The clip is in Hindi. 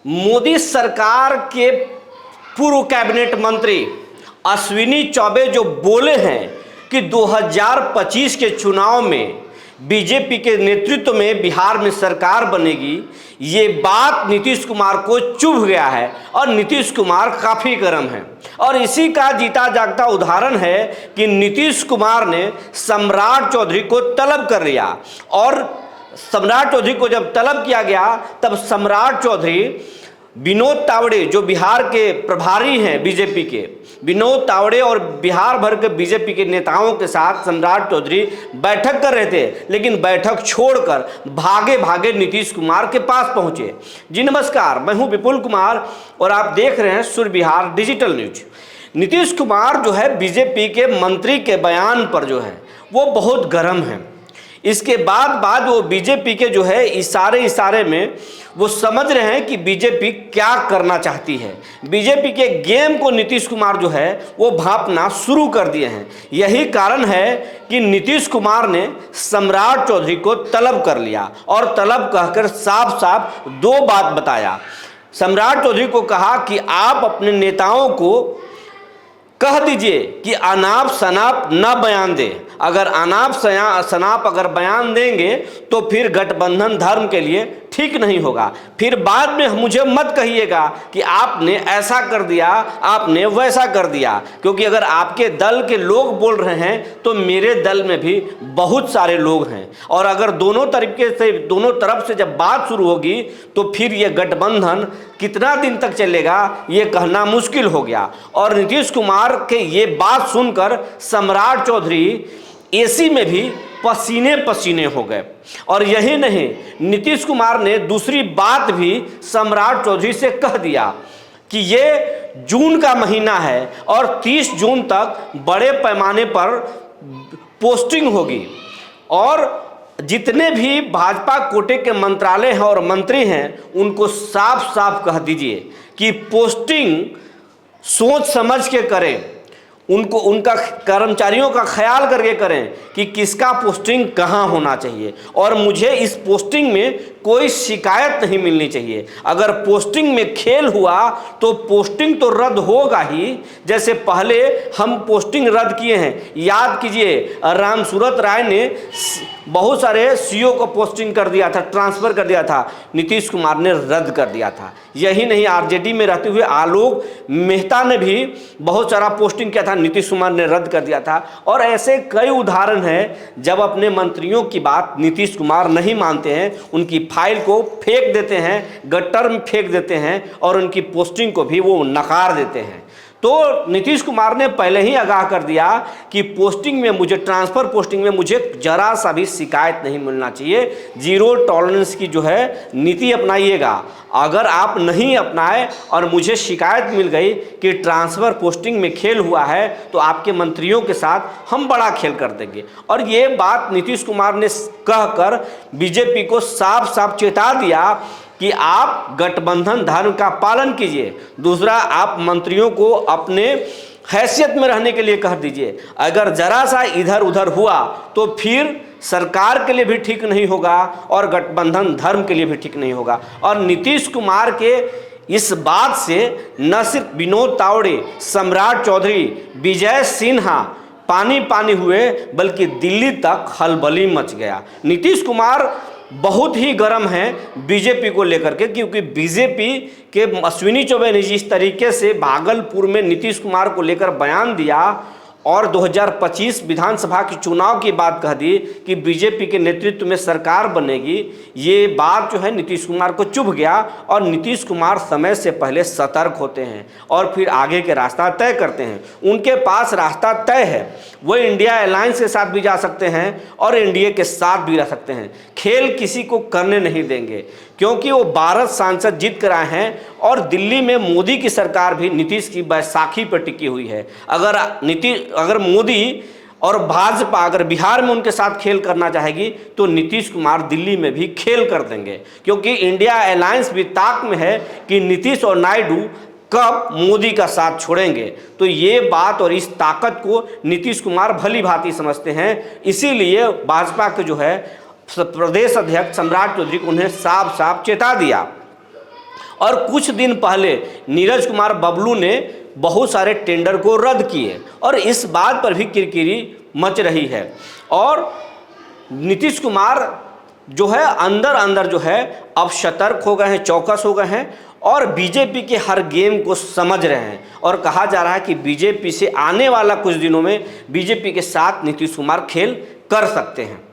मोदी सरकार के पूर्व कैबिनेट मंत्री अश्विनी चौबे जो बोले हैं कि 2025 के चुनाव में बीजेपी के नेतृत्व में बिहार में सरकार बनेगी, ये बात नीतीश कुमार को चुभ गया है और नीतीश कुमार काफ़ी गर्म है। और इसी का जीता जागता उदाहरण है कि नीतीश कुमार ने सम्राट चौधरी को तलब कर लिया और सम्राट चौधरी को जब तलब किया गया तब सम्राट चौधरी विनोद तावड़े जो बिहार के प्रभारी हैं बीजेपी के, विनोद तावड़े और बिहार भर के बीजेपी के नेताओं के साथ सम्राट चौधरी बैठक कर रहे थे, लेकिन बैठक छोड़कर भागे भागे नीतीश कुमार के पास पहुंचे। जी नमस्कार, मैं हूं विपुल कुमार और आप देख रहे हैं सुर बिहार डिजिटल न्यूज। नीतीश कुमार जो है बीजेपी के मंत्री के बयान पर जो है वो बहुत गर्म है। इसके बाद वो बीजेपी के जो है इशारे में वो समझ रहे हैं कि बीजेपी क्या करना चाहती है। बीजेपी के गेम को नीतीश कुमार जो है वो भांपना शुरू कर दिए हैं। यही कारण है कि नीतीश कुमार ने सम्राट चौधरी को तलब कर लिया और तलब कहकर साफ साफ दो बात बताया। सम्राट चौधरी को कहा कि आप अपने नेताओं को कह दीजिए कि अनाप शनाप न बयान दे। अगर अनाप शनाप अगर बयान देंगे तो फिर गठबंधन धर्म के लिए ठीक नहीं होगा। फिर बाद में मुझे मत कहिएगा कि आपने ऐसा कर दिया, आपने वैसा कर दिया, क्योंकि अगर आपके दल के लोग बोल रहे हैं तो मेरे दल में भी बहुत सारे लोग हैं और अगर दोनों तरफ से जब बात शुरू होगी तो फिर ये गठबंधन कितना दिन तक चलेगा ये कहना मुश्किल हो गया। और नीतीश कुमार के ये बात सुनकर सम्राट चौधरी एसी में भी पसीने पसीने हो गए। और यही नहीं, नीतीश कुमार ने दूसरी बात भी सम्राट चौधरी से कह दिया कि ये जून का महीना है और 30 जून तक बड़े पैमाने पर पोस्टिंग होगी और जितने भी भाजपा कोटे के मंत्रालय हैं और मंत्री हैं उनको साफ साफ कह दीजिए कि पोस्टिंग सोच समझ के करें, उनका कर्मचारियों का ख्याल करके करें कि किसका पोस्टिंग कहाँ होना चाहिए और मुझे इस पोस्टिंग में कोई शिकायत नहीं मिलनी चाहिए। अगर पोस्टिंग में खेल हुआ तो पोस्टिंग तो रद्द होगा ही। जैसे पहले हम पोस्टिंग रद्द किए हैं, याद कीजिए राम सूरत राय ने बहुत सारे सीओ को पोस्टिंग कर दिया था, ट्रांसफ़र कर दिया था, नीतीश कुमार ने रद्द कर दिया था। यही नहीं, आरजेडी में रहते हुए आलोक मेहता ने भी बहुत सारा पोस्टिंग किया था, नीतीश कुमार ने रद्द कर दिया था। और ऐसे कई उदाहरण हैं जब अपने मंत्रियों की बात नीतीश कुमार नहीं मानते हैं, उनकी फाइल को फेंक देते हैं, गट्टर में फेंक देते हैं और उनकी पोस्टिंग को भी वो नकार देते हैं। तो नीतीश कुमार ने पहले ही आगाह कर दिया कि पोस्टिंग में मुझे, ट्रांसफ़र पोस्टिंग में मुझे जरा सा भी शिकायत नहीं मिलना चाहिए। जीरो टॉलरेंस की जो है नीति अपनाइएगा। अगर आप नहीं अपनाए और मुझे शिकायत मिल गई कि ट्रांसफ़र पोस्टिंग में खेल हुआ है तो आपके मंत्रियों के साथ हम बड़ा खेल कर देंगे। और ये बात नीतीश कुमार ने कहकर बीजेपी को साफ साफ चेता दिया कि आप गठबंधन धर्म का पालन कीजिए। दूसरा, आप मंत्रियों को अपने हैसियत में रहने के लिए कह दीजिए। अगर जरा सा इधर उधर हुआ तो फिर सरकार के लिए भी ठीक नहीं होगा और गठबंधन धर्म के लिए भी ठीक नहीं होगा। और नीतीश कुमार के इस बात से न सिर्फ विनोद तावड़े, सम्राट चौधरी, विजय सिन्हा पानी पानी हुए बल्कि दिल्ली तक खलबली मच गया। नीतीश कुमार बहुत ही गर्म है बीजेपी को लेकर के, क्योंकि बीजेपी के अश्विनी चौबे ने जिस तरीके से भागलपुर में नीतीश कुमार को लेकर बयान दिया और 2025 विधानसभा के चुनाव की बात कह दी कि बीजेपी के नेतृत्व में सरकार बनेगी, ये बात जो है नीतीश कुमार को चुभ गया। और नीतीश कुमार समय से पहले सतर्क होते हैं और फिर आगे के रास्ता तय करते हैं। उनके पास रास्ता तय है, वो इंडिया अलायंस के साथ भी जा सकते हैं और एनडीए के साथ भी रह सकते हैं। खेल किसी को करने नहीं देंगे क्योंकि वो 12 सांसद जीत कर आए हैं और दिल्ली में मोदी की सरकार भी नीतीश की बैसाखी पर टिकी हुई है। अगर मोदी और भाजपा अगर बिहार में उनके साथ खेल करना चाहेगी तो नीतीश कुमार दिल्ली में भी खेल कर देंगे, क्योंकि इंडिया अलायंस भी ताक में है कि नीतीश और नायडू कब मोदी का साथ छोड़ेंगे। तो ये बात और इस ताकत को नीतीश कुमार भली भांति समझते हैं, इसीलिए भाजपा के जो है प्रदेश अध्यक्ष सम्राट चौधरी को उन्हें साफ साफ चेता दिया। और कुछ दिन पहले नीरज कुमार बबलू ने बहुत सारे टेंडर को रद्द किए और इस बात पर भी किरकिरी मच रही है। और नीतीश कुमार जो है अंदर अंदर जो है अब सतर्क हो गए हैं, चौकस हो गए हैं और बीजेपी के हर गेम को समझ रहे हैं। और कहा जा रहा है कि बीजेपी से आने वाला कुछ दिनों में बीजेपी के साथ नीतीश कुमार खेल कर सकते हैं।